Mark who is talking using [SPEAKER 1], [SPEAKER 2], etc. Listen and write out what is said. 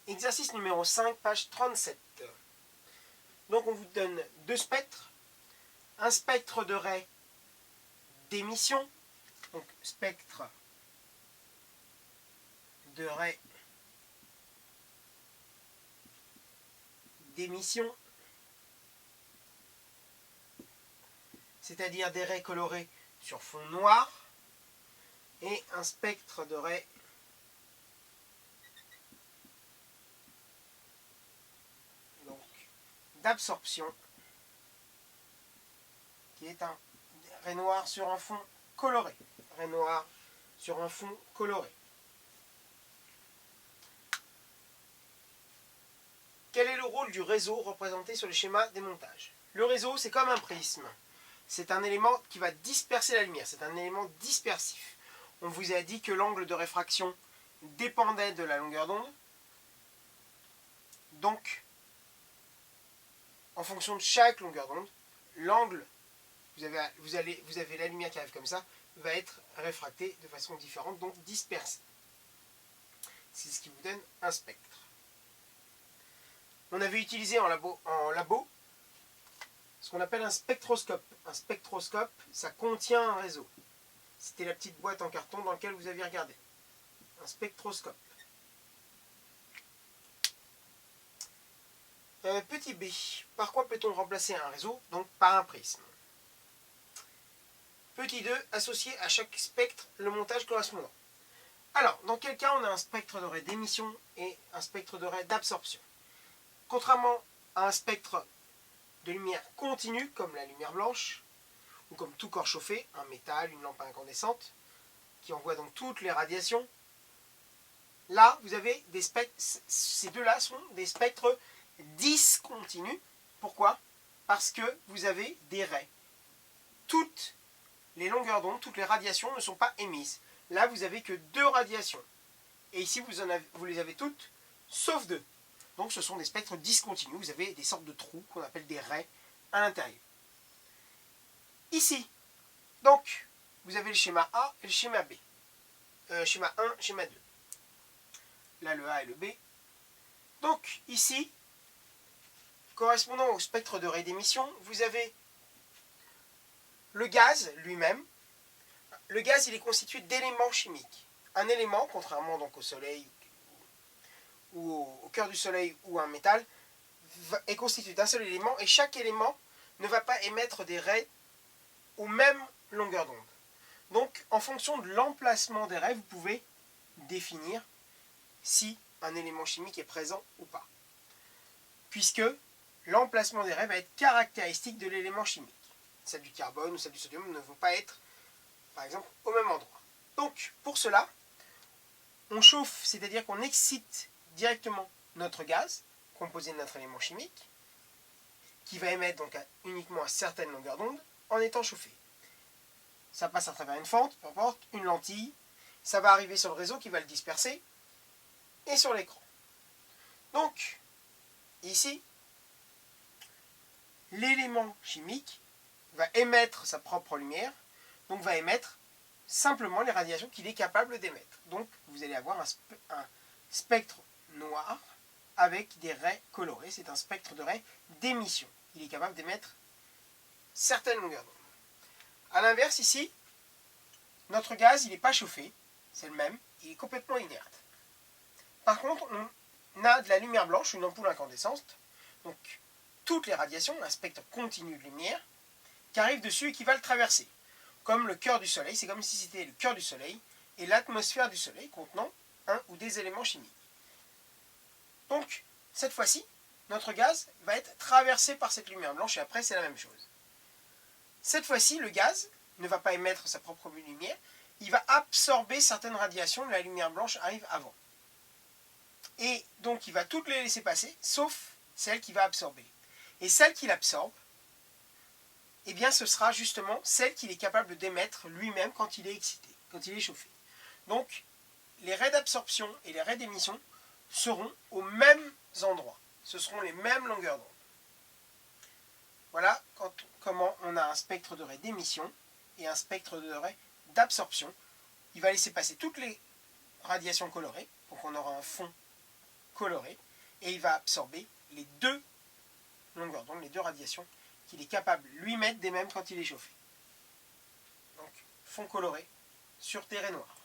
[SPEAKER 1] Exercice numéro 5, page 37. Donc on vous donne deux spectres. Un spectre de ray d'émission. Donc spectre de ray d'émission. C'est-à-dire des raies colorées sur fond noir. Et un spectre de ray d'absorption, qui est un ray noir sur un fond coloré. Ray noir sur un fond coloré. Quel est le rôle du réseau représenté sur le schéma des montages? Le réseau, c'est comme un prisme. C'est un élément qui va disperser la lumière. C'est un élément dispersif. On vous a dit que l'angle de réfraction dépendait de la longueur d'onde. Donc, en fonction de chaque longueur d'onde, l'angle, vous avez la lumière qui arrive comme ça, va être réfractée de façon différente, donc dispersée. C'est ce qui vous donne un spectre. On avait utilisé en labo ce qu'on appelle un spectroscope. Un spectroscope, ça contient un réseau. C'était la petite boîte en carton dans laquelle vous aviez regardé. Un spectroscope. Petit b, par quoi peut-on remplacer un réseau? Donc par un prisme. Petit 2, associer à chaque spectre le montage correspondant. Alors, dans quel cas on a un spectre de ray d'émission et un spectre de ray d'absorption? Contrairement à un spectre de lumière continue, comme la lumière blanche, ou comme tout corps chauffé, un métal, une lampe incandescente, qui envoie donc toutes les radiations, là, vous avez des spectres, ces deux-là sont des spectres discontinus. Pourquoi? Parce que vous avez des rays. Toutes les longueurs d'onde, toutes les radiations ne sont pas émises. Là, vous n'avez que deux radiations. Et ici, vous les avez toutes, sauf deux. Donc, ce sont des spectres discontinus. Vous avez des sortes de trous qu'on appelle des rays à l'intérieur. Ici, donc, vous avez le schéma A et le schéma B. Schéma 1, schéma 2. Là, le A et le B. Donc, ici, correspondant au spectre de ray d'émission, vous avez le gaz lui-même. Le gaz, il est constitué d'éléments chimiques. Un élément, contrairement donc au Soleil ou au cœur du Soleil ou un métal, est constitué d'un seul élément et chaque élément ne va pas émettre des rays aux mêmes longueurs d'onde. Donc, en fonction de l'emplacement des rays, vous pouvez définir si un élément chimique est présent ou pas. Puisque l'emplacement des rays va être caractéristique de l'élément chimique. Celle du carbone ou celle du sodium ne vont pas être, par exemple, au même endroit. Donc, pour cela, on chauffe, c'est-à-dire qu'on excite directement notre gaz, composé de notre élément chimique, qui va émettre donc uniquement à certaines longueurs d'onde, en étant chauffé. Ça passe à travers une fente, peu importe, une lentille, ça va arriver sur le réseau qui va le disperser, et sur l'écran. Donc, ici, l'élément chimique va émettre sa propre lumière, donc va émettre simplement les radiations qu'il est capable d'émettre. Donc, vous allez avoir un spectre noir avec des raies colorées. C'est un spectre de raies d'émission. Il est capable d'émettre certaines longueurs d'onde. A l'inverse, ici, notre gaz, il n'est pas chauffé, c'est le même, il est complètement inerte. Par contre, on a de la lumière blanche, une ampoule incandescente, donc toutes les radiations, un spectre continu de lumière, qui arrive dessus et qui va le traverser. Comme le cœur du Soleil, c'est comme si c'était le cœur du Soleil et l'atmosphère du Soleil contenant un ou des éléments chimiques. Donc, cette fois-ci, notre gaz va être traversé par cette lumière blanche et après, c'est la même chose. Cette fois-ci, le gaz ne va pas émettre sa propre lumière, il va absorber certaines radiations, la lumière blanche arrive avant. Et donc, il va toutes les laisser passer, sauf celle qu'il va absorber. Et celle qu'il absorbe, eh bien, ce sera justement celle qu'il est capable d'émettre lui-même quand il est excité, quand il est chauffé. Donc, les raies d'absorption et les raies d'émission seront aux mêmes endroits. Ce seront les mêmes longueurs d'onde. Voilà comment on a un spectre de ray d'émission et un spectre de ray d'absorption. Il va laisser passer toutes les radiations colorées, donc on aura un fond coloré, et il va absorber les deux longueurs d'onde, les deux radiations qu'il est capable lui-même d'émettre quand il est chauffé. Donc, fond coloré sur terre noire.